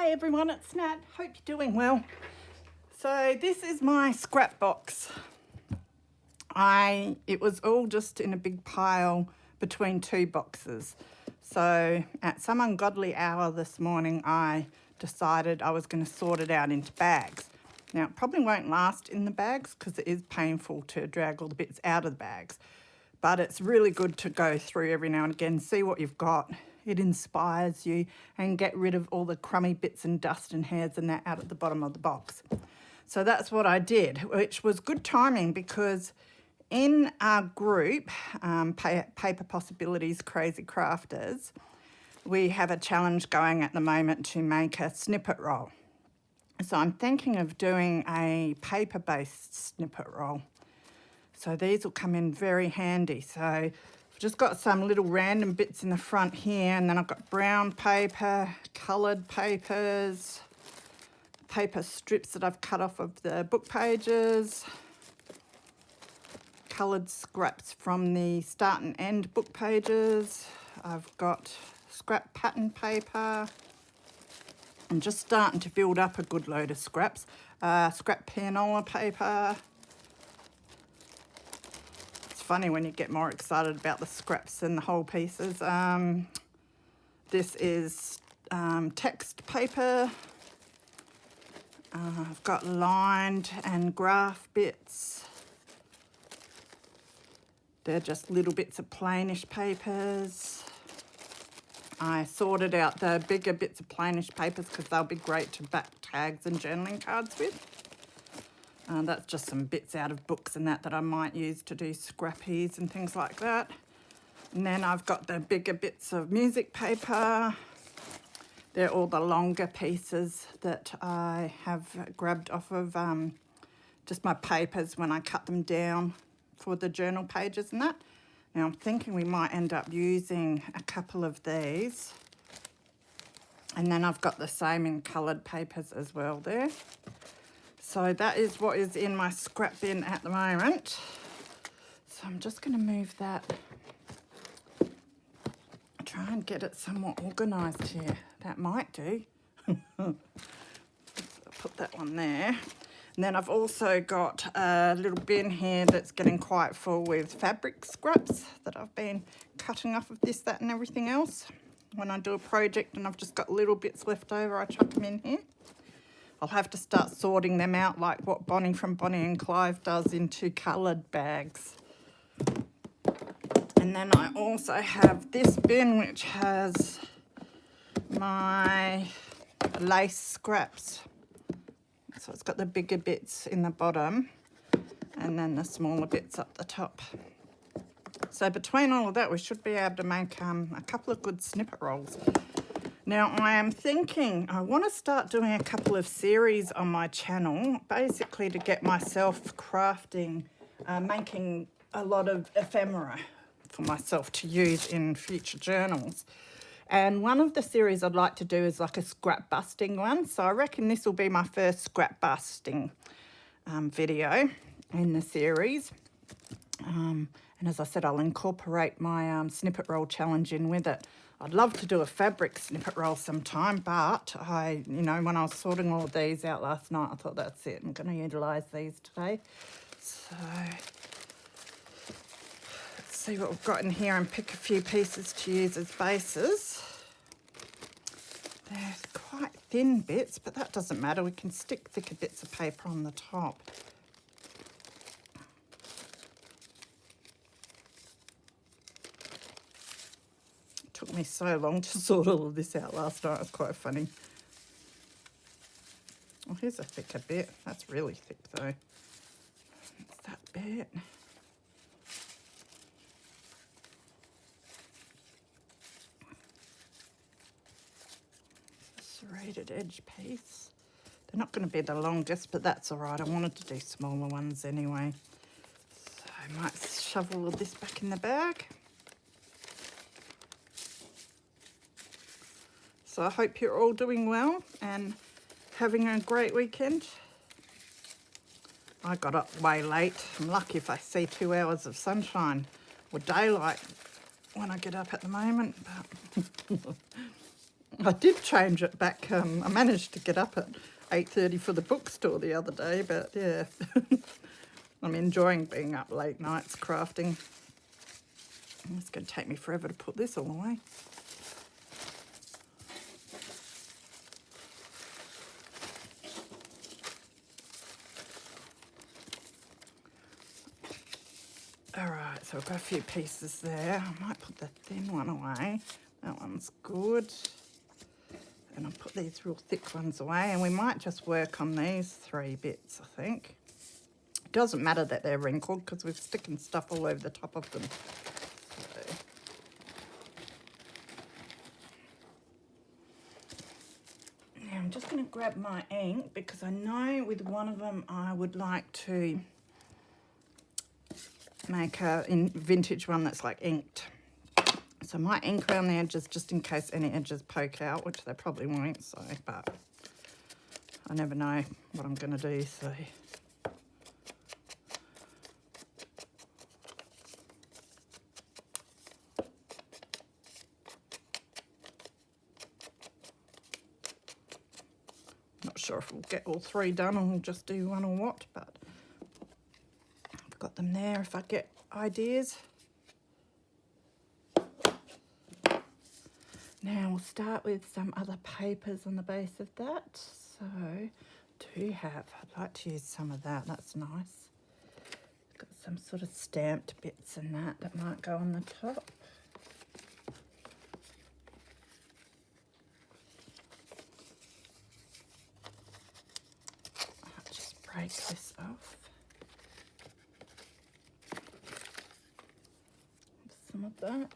Hi everyone, it's Nat. Hope you're doing well. So this is my scrap box. It was all just in a big pile between two boxes. So at some ungodly hour this morning, I decided I was going to sort it out into bags. Now it probably won't last in the bags because it is painful to drag all the bits out of the bags. But it's really good to go through every now and again, see what you've got. It inspires you and get rid of all the crummy bits and dust and hairs and that out at the bottom of the box. So that's what I did, which was good timing because in our group, Paper Possibilities Crazy Crafters, we have a challenge going at the moment to make a snippet roll. So I'm thinking of doing a paper-based snippet roll. So these will come in very handy. So I've just got some little random bits in the front here, and then I've got brown paper, coloured papers, paper strips that I've cut off of the book pages, coloured scraps from the start and end book pages. I've got scrap pattern paper. I'm just starting to build up a good load of scraps. Scrap pianola paper. Funny when you get more excited about the scraps than the whole pieces. This is text paper. I've got lined and graph bits. They're just little bits of plainish papers. I sorted out the bigger bits of plainish papers because they'll be great to back tags and journaling cards with. That's just some bits out of books and that I might use to do scrappies and things like that. And then I've got the bigger bits of music paper. They're all the longer pieces that I have grabbed off of just my papers when I cut them down for the journal pages and that. Now I'm thinking we might end up using a couple of these. And then I've got the same in coloured papers as well there. So that is what is in my scrap bin at the moment. So I'm just going to move that, try and get it somewhat organised here. That might do. I'll put that one there. And then I've also got a little bin here that's getting quite full with fabric scraps that I've been cutting off of this, that and everything else. When I do a project and I've just got little bits left over, I chuck them in here. I'll have to start sorting them out like what Bonnie from Bonnie and Clive does into coloured bags. And then I also have this bin which has my lace scraps. So it's got the bigger bits in the bottom and then the smaller bits up the top. So between all of that we should be able to make a couple of good snippet rolls. Now I am thinking I want to start doing a couple of series on my channel, basically to get myself crafting, making a lot of ephemera for myself to use in future journals. And one of the series I'd like to do is like a scrap busting one. So I reckon this will be my first scrap busting video in the series. And as I said, I'll incorporate my snippet roll challenge in with it. I'd love to do a fabric snippet roll sometime, but when I was sorting all of these out last night, I thought that's it. I'm going to utilise these today. So let's see what we've got in here and pick a few pieces to use as bases. They're quite thin bits, but that doesn't matter. We can stick thicker bits of paper on the top. Took me so long to sort all of this out last night. It was quite funny. Oh, here's a thicker bit. That's really thick though. It's that bit. Serrated edge piece. They're not going to be the longest, but that's all right. I wanted to do smaller ones anyway. So I might shove all of this back in the bag. So I hope you're all doing well and having a great weekend. I got up way late. I'm lucky if I see 2 hours of sunshine or daylight when I get up at the moment. But I did change it back. I managed to get up at 8:30 for the bookstore the other day, but yeah, I'm enjoying being up late nights crafting. It's going to take me forever to put this all away. All right, so I've got a few pieces there. I might put the thin one away. That one's good. And I'll put these real thick ones away, and we might just work on these 3 bits, I think. It doesn't matter that they're wrinkled because we're sticking stuff all over the top of them. So. Now I'm just going to grab my ink because I know with one of them I would like to make a vintage one that's like inked. So my ink around the edges just in case any edges poke out, which they probably won't, so, but I never know what I'm going to do, so. Not sure if we'll get all 3 done or we'll just do one or what, but I've got them there if I get ideas. Now we'll start with some other papers on the base of that. So I'd like to use some of that, that's nice. Got some sort of stamped bits in that might go on the top. I'll just break this off. Some of that.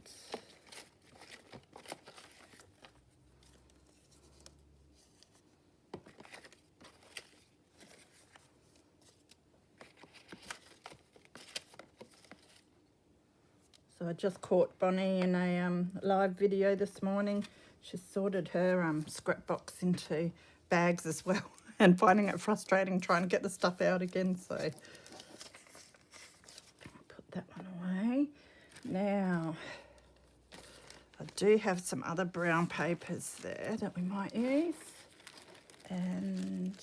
So I just caught Bonnie in a live video this morning. She's sorted her scrap box into bags as well and finding it frustrating trying to get the stuff out again. So I'll put that one away. Now, I do have some other brown papers there that we might use. And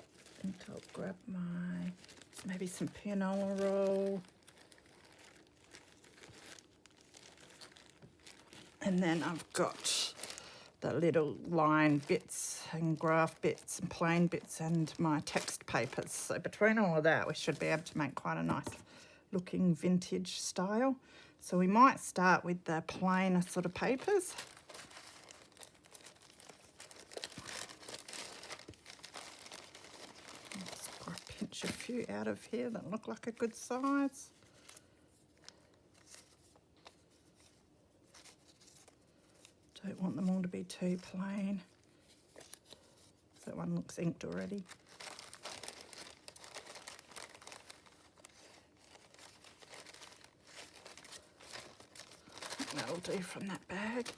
I think I'll grab maybe some pianola roll. And then I've got the little line bits and graph bits and plain bits and my text papers. So between all of that, we should be able to make quite a nice looking vintage style. So we might start with the plainer sort of papers. Just pinch a few out of here that look like a good size. Don't want them all to be too plain. That one looks inked already. That'll do from that bag.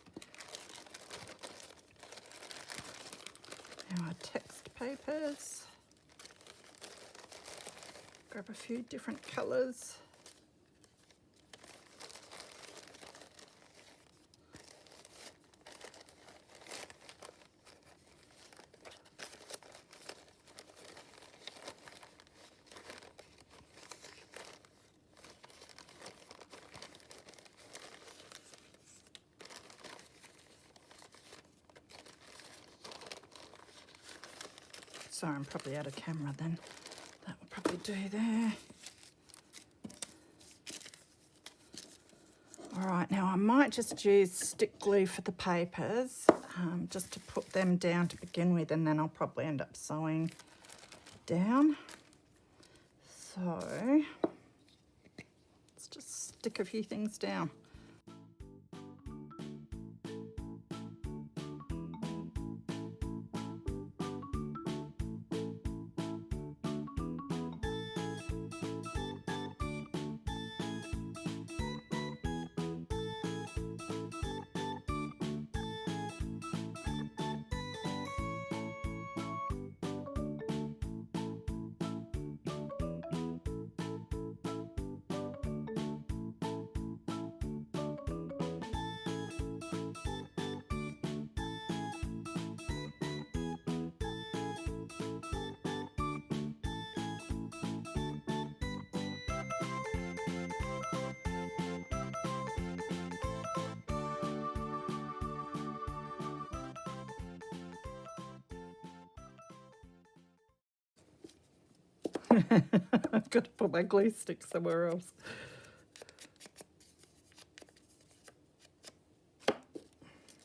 Now our text papers. Grab a few different colours. Sorry, I'm probably out of camera then. That will probably do there. All right, now I might just use stick glue for the papers, just to put them down to begin with, and then I'll probably end up sewing down. So let's just stick a few things down. I've got to put my glue stick somewhere else.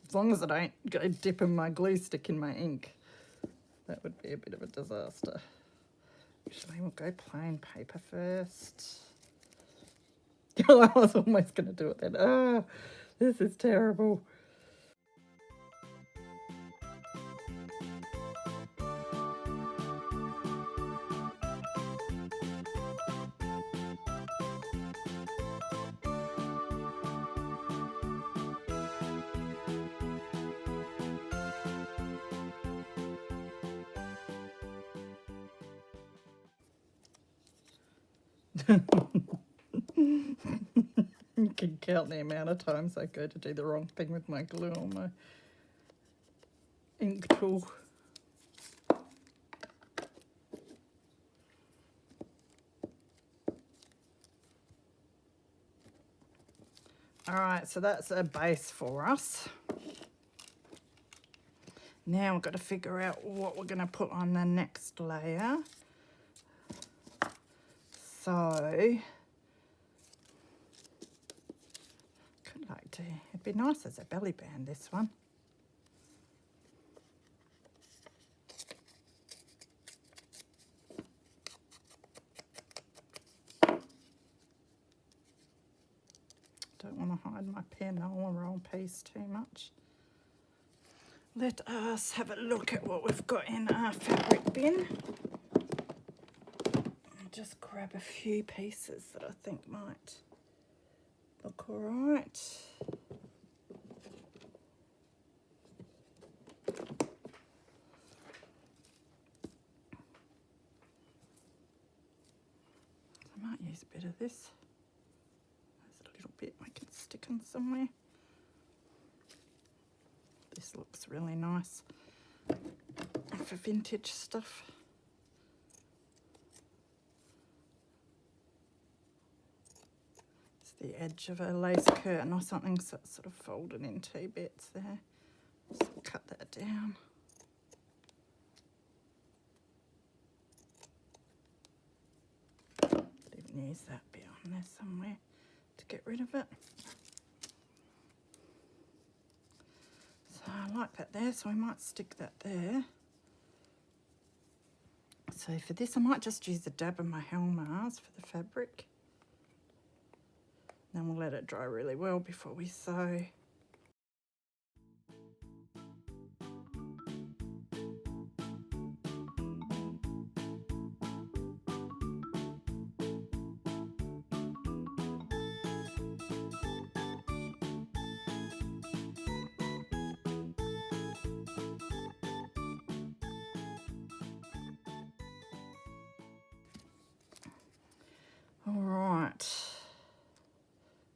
As long as I don't go dipping my glue stick in my ink, that would be a bit of a disaster. Actually, we'll go plain paper first. I was almost going to do it then. Ah, this is terrible. You can count the amount of times I go to do the wrong thing with my glue on my ink tool. All right, so that's a base for us. Now we've got to figure out what we're going to put on the next layer. So, could like to, it'd be nice as a belly band, this one. Don't want to hide my pen on a roll piece too much. Let us have a look at what we've got in our fabric bin. I'll just grab a few pieces that I think might look all right. I might use a bit of this. There's a little bit I can stick on somewhere. This looks really nice for vintage stuff. It's the edge of a lace curtain or something, so it's sort of folded in two bits there. So cut that down. Even use that bit on there somewhere to get rid of it. I like that there, so I might stick that there. So for this, I might just use a dab of my Helmars for the fabric. Then we'll let it dry really well before we sew. All right,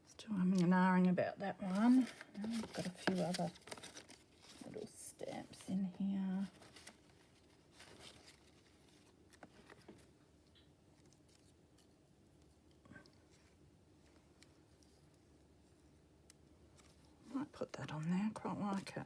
still umming and ahhing about that one. I've got a few other little stamps in here. Might put that on there, quite like it.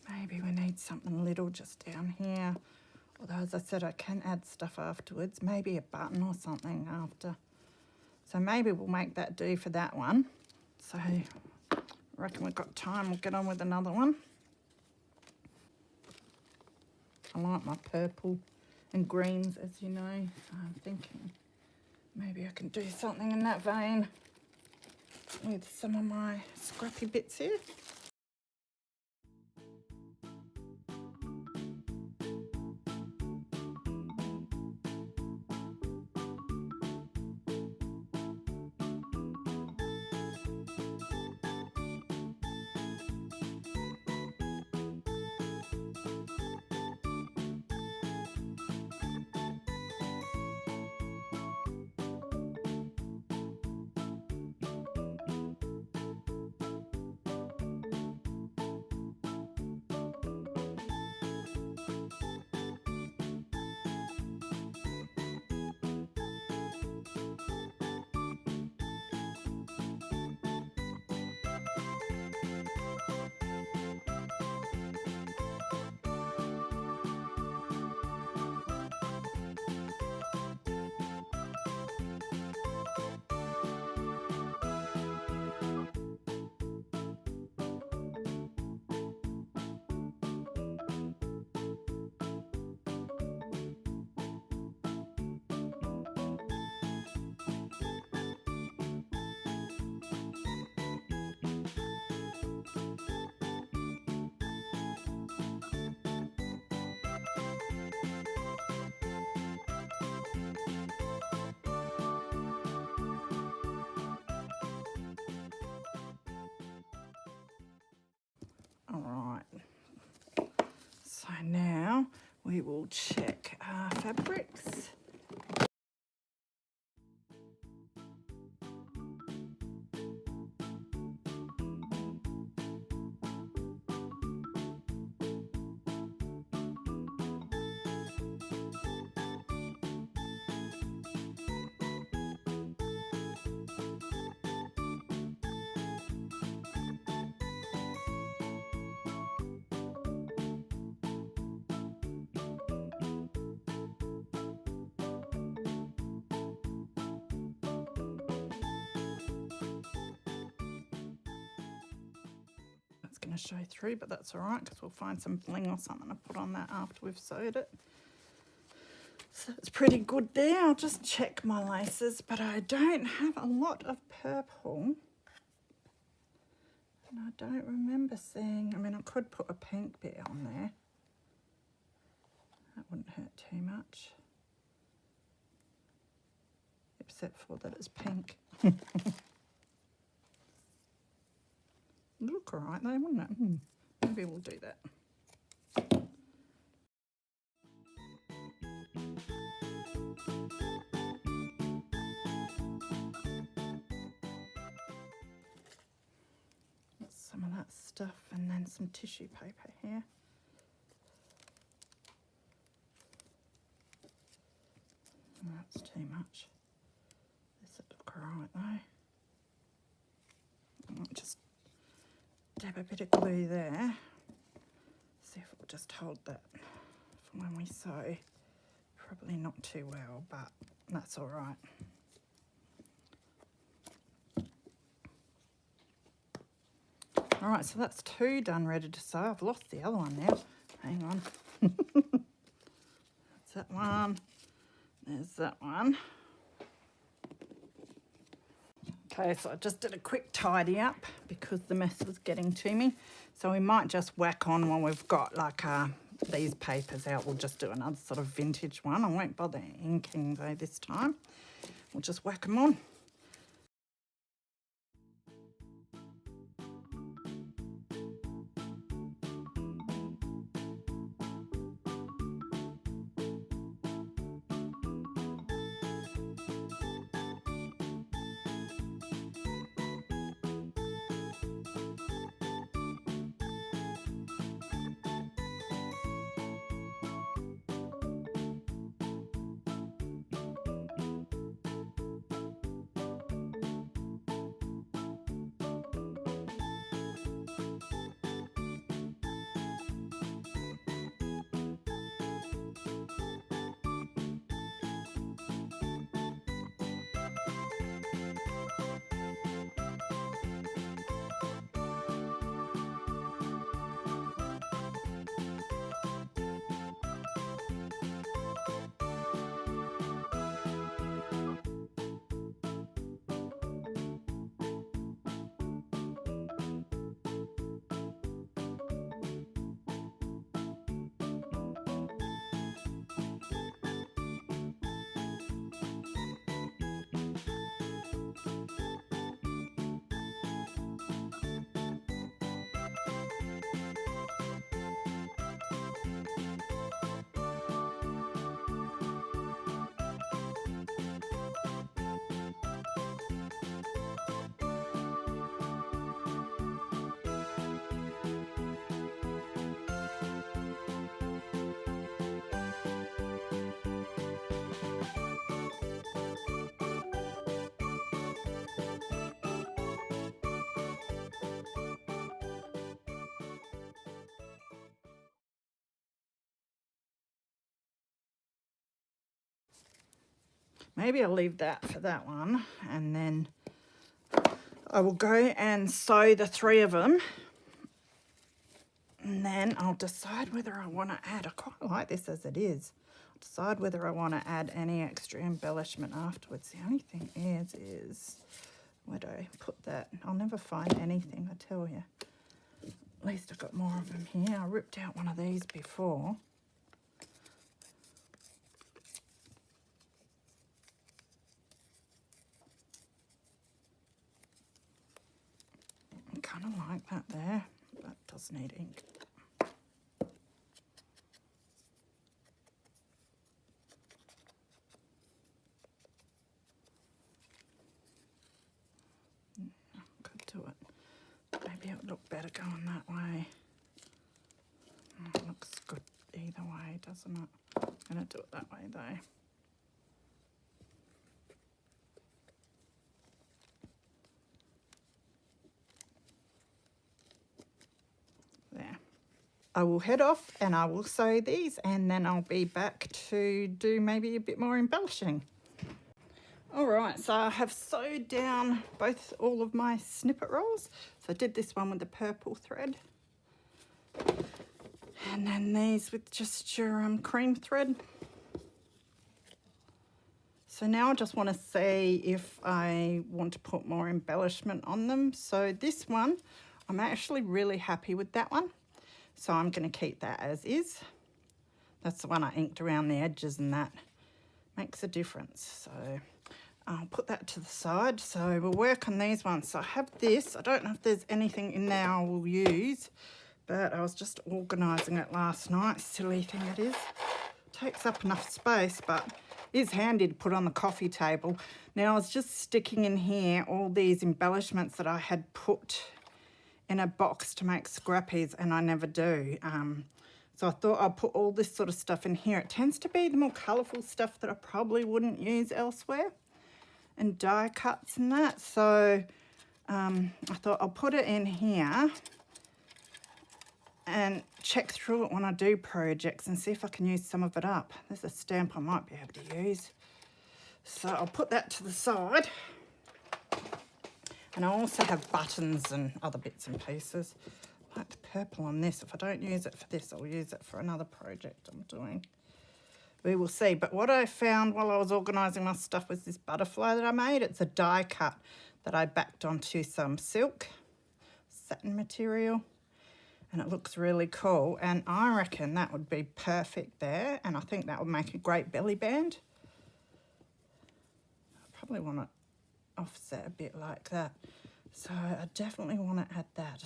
Maybe we need something little just down here. Although, as I said, I can add stuff afterwards. Maybe a button or something after. So maybe we'll make that do for that one. So I reckon we've got time. We'll get on with another one. I like my purple and greens, as you know. So I'm thinking maybe I can do something in that vein with some of my scrappy bits here. now we will check our fabrics. Going to show through, but that's all right because we'll find some bling or something to put on that after we've sewed it. So it's pretty good there. I'll just check my laces, but I don't have a lot of purple, and I don't remember seeing, I mean, I could put a pink bit on there. That wouldn't hurt too much, except for that it's pink. Look all right though, wouldn't it? Maybe we'll do that. Some of that stuff and then some tissue paper here. That's too much. This would look all right though. I'll just dab a bit of glue there. See if it will just hold that for when we sew. Probably not too well, but that's all right. All right, so that's 2 done, ready to sew. I've lost the other one now. Hang on. That's that one. There's that one. Okay, so I just did a quick tidy up because the mess was getting to me. So we might just whack on when we've got like these papers out. We'll just do another sort of vintage one. I won't bother inking though this time. We'll just whack them on. Maybe I'll leave that for that one, and then I will go and sew the 3 of them, and then I'll decide whether I want to add, I quite like this as it is, I'll decide whether I want to add any extra embellishment afterwards. The only thing is where do I put that? I'll never find anything, I tell you. At least I've got more of them here. I ripped out one of these before. Kind of like that there. That does need ink. look better going that way. Oh, it looks good either way, doesn't it? I'm going to do it that way though. There. I will head off and I will sew these, and then I'll be back to do maybe a bit more embellishing. All right, so I have sewed down all of my snippet rolls. So I did this one with the purple thread, and then these with just your cream thread. So now I just want to see if I want to put more embellishment on them. So this one, I'm actually really happy with that one. So I'm going to keep that as is. That's the one I inked around the edges, and that makes a difference. So I'll put that to the side. So we'll work on these ones. So I have this. I don't know if there's anything in there I will use, but I was just organising it last night. Silly thing it is. Takes up enough space, but is handy to put on the coffee table. Now I was just sticking in here all these embellishments that I had put in a box to make scrappies, and I never do. So I thought I'll put all this sort of stuff in here. It tends to be the more colourful stuff that I probably wouldn't use elsewhere, and die cuts and that. So I thought I'll put it in here and check through it when I do projects and see if I can use some of it up. There's a stamp I might be able to use. So I'll put that to the side. And I also have buttons and other bits and pieces. I like the purple on this. If I don't use it for this, I'll use it for another project I'm doing. We will see. But what I found while I was organising my stuff was this butterfly that I made. It's a die cut that I backed onto some silk satin material, and it looks really cool. And I reckon that would be perfect there, and I think that would make a great belly band. I probably want to offset a bit like that. So I definitely want to add that.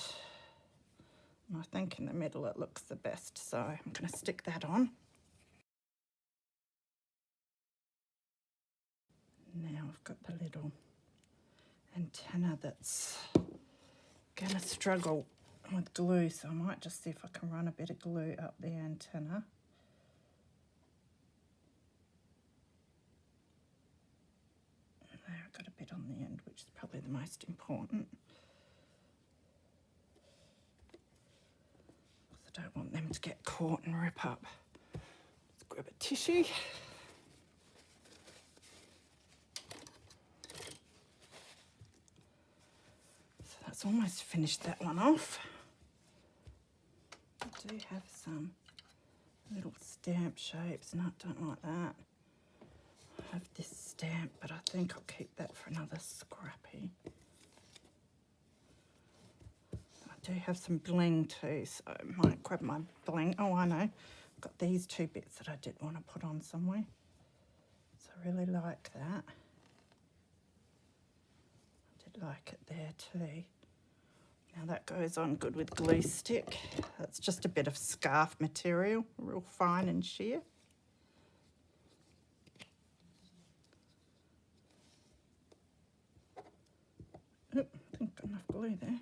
And I think in the middle it looks the best. So I'm going to stick that on. Now I've got the little antenna that's going to struggle with glue, so I might just see if I can run a bit of glue up the antenna. There, I've got a bit on the end, which is probably the most important. Because I don't want them to get caught and rip up. Let's grab a tissue. That's almost finished that one off. I do have some little stamp shapes, and I don't like that. I have this stamp, but I think I'll keep that for another scrappy. I do have some bling too, so I might grab my bling. Oh, I know. I've got these two bits that I did want to put on somewhere. So I really like that. I did like it there too. Now that goes on good with glue stick. That's just a bit of scarf material, real fine and sheer. Oh, I think I've got enough glue there.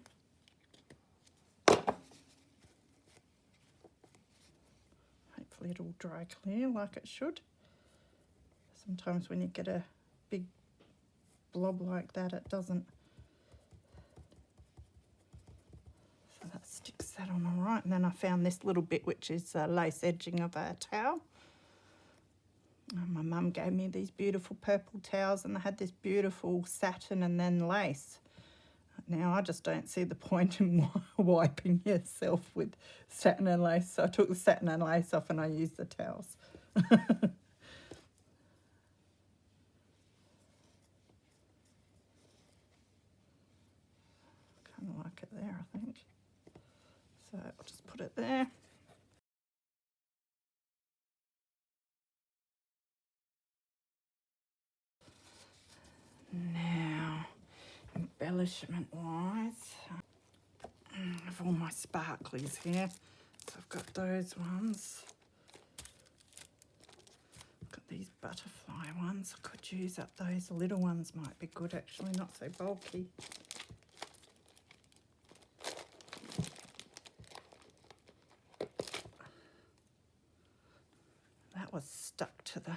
Hopefully it'll dry clear like it should. Sometimes when you get a big blob like that, it doesn't. That sticks that on all right. And then I found this little bit, which is lace edging of a towel. My mum gave me these beautiful purple towels, and they had this beautiful satin and then lace. Now I just don't see the point in wiping yourself with satin and lace. So I took the satin and lace off and I used the towels. Kind of like it there, I think. So I'll just put it there. Now, embellishment wise, I have all my sparklies here. So I've got those ones. I've got these butterfly ones. I could use up those. The little ones might be good actually, not so bulky. was stuck to the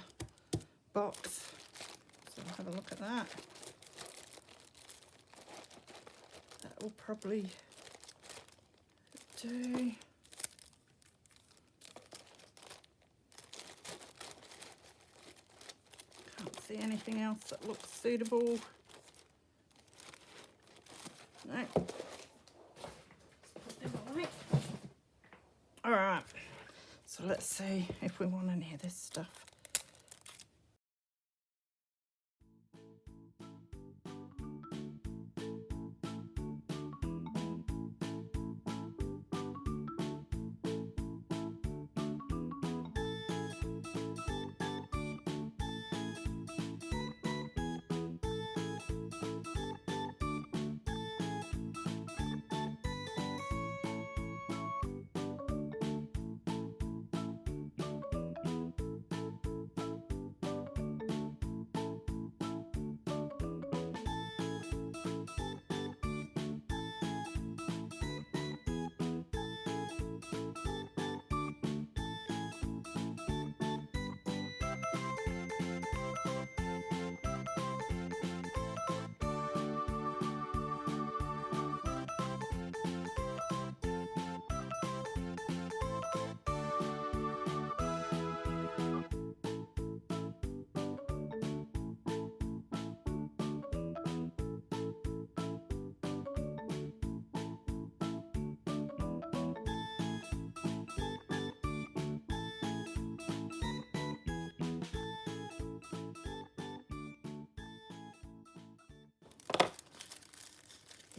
box. So I'll have a look at that. That will probably do. Can't see anything else that looks suitable. No. Put them away. All right. So let's see if we want any of this stuff.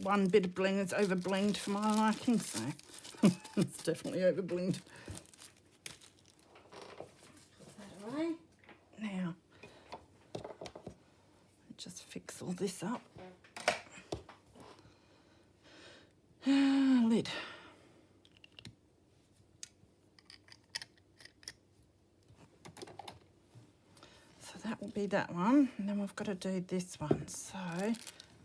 One bit of bling is over blinged for my liking, so it's definitely over blinged. Put that away. Now, just fix all this up. Lid. So that will be that one, and then we've got to do this one. So I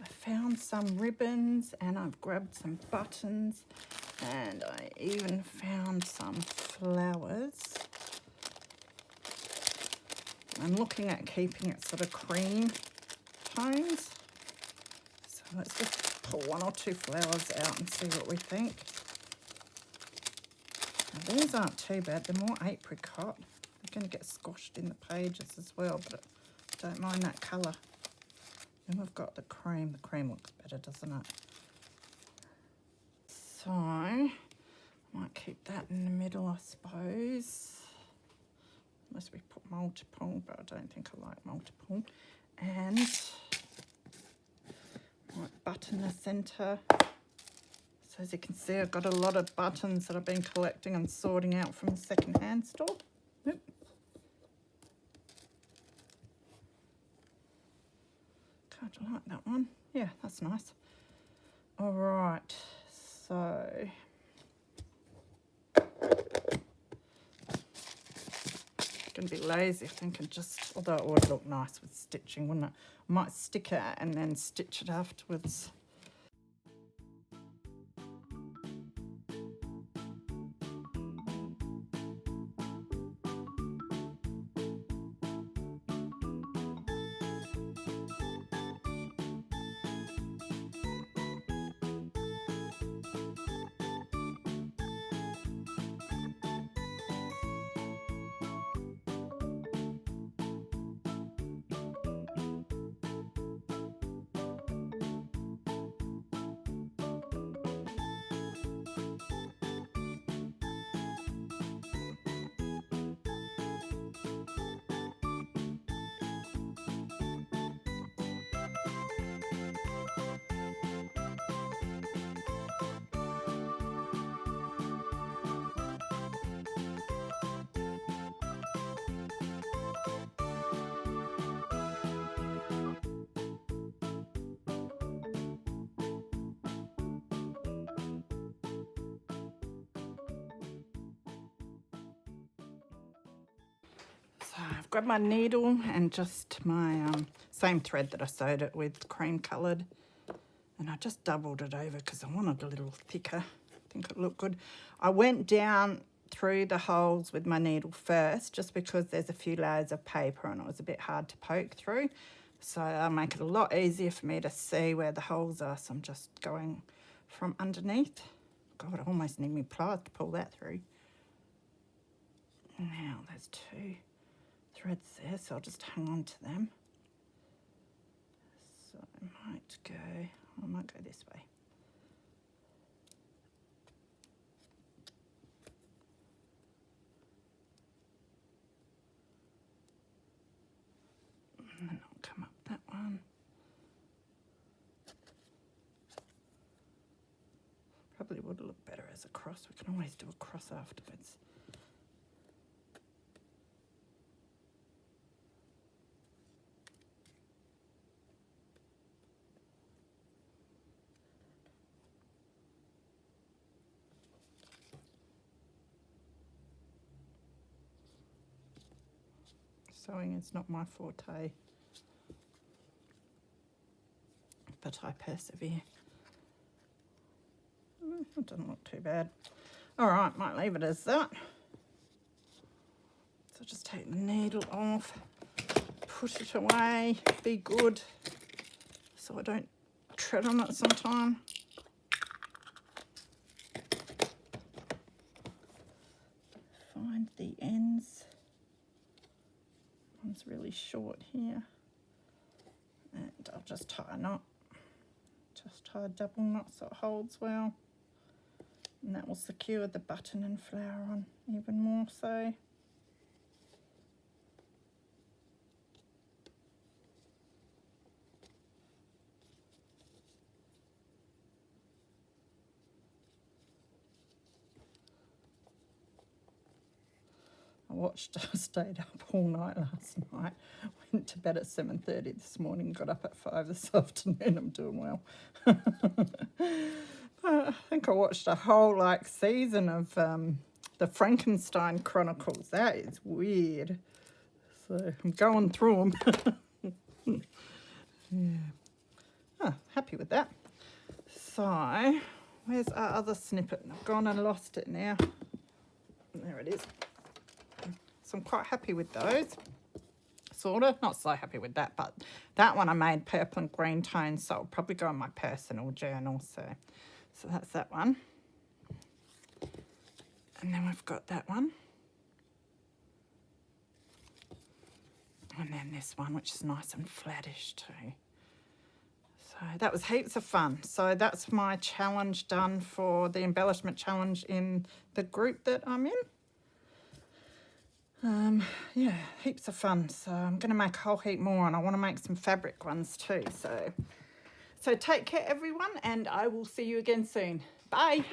found some ribbons and I've grabbed some buttons and I even found some flowers. I'm looking at keeping it sort of cream tones. So let's just pull one or two flowers out and see what we think. Now, these aren't too bad, they're more apricot. They're going to get squashed in the pages as well, but I don't mind that colour. Then we've got the cream. The cream looks better, doesn't it? So, I might keep that in the middle, I suppose. Unless we put multiple, but I don't think I like multiple. And might button the centre. So as you can see, I've got a lot of buttons that I've been collecting and sorting out from the second-hand store. Oop. Kind of like that one. Yeah, that's nice. All right, so gonna be lazy, I think, and just, although it would look nice with stitching, wouldn't it? I might stick it and then stitch it afterwards. So I've got my needle and just my same thread that I sewed it with, cream coloured, and I just doubled it over because I wanted a little thicker. I think it looked good. I went down through the holes with my needle first, just because there's a few layers of paper and it was a bit hard to poke through. So that'll make it a lot easier for me to see where the holes are. So I'm just going from underneath. God, I almost need me pliers to pull that through. Now there's 2 threads there, so I'll just hang on to them. So I might go this way. And then I'll come up that one. Probably would look better as a cross. We can always do a cross afterwards. Sewing is not my forte, but I persevere. It doesn't look too bad. All right, might leave it as that. So just take the needle off, put it away, be good, so I don't tread on it sometime. Find the ends. One's really short here, and I'll just tie a knot. Just tie a double knot so it holds well, and that will secure the button and flower on even more so. I stayed up all night last night, went to bed at 7:30 this morning, got up at 5 this afternoon. I'm doing well. I think I watched a whole season of the Frankenstein Chronicles. That is weird. So I'm going through them. Yeah. Oh, happy with that. So where's our other snippet? I've gone and lost it now. There it is. So I'm quite happy with those, sort of. Not so happy with that, but that one I made purple and green tones, so I'll probably go in my personal journal. So that's that one. And then we've got that one. And then this one, which is nice and flattish too. So that was heaps of fun. So that's my challenge done for the embellishment challenge in the group that I'm in. Yeah, heaps of fun. So I'm going to make a whole heap more, and I want to make some fabric ones too. So take care, everyone, and I will see you again soon. Bye.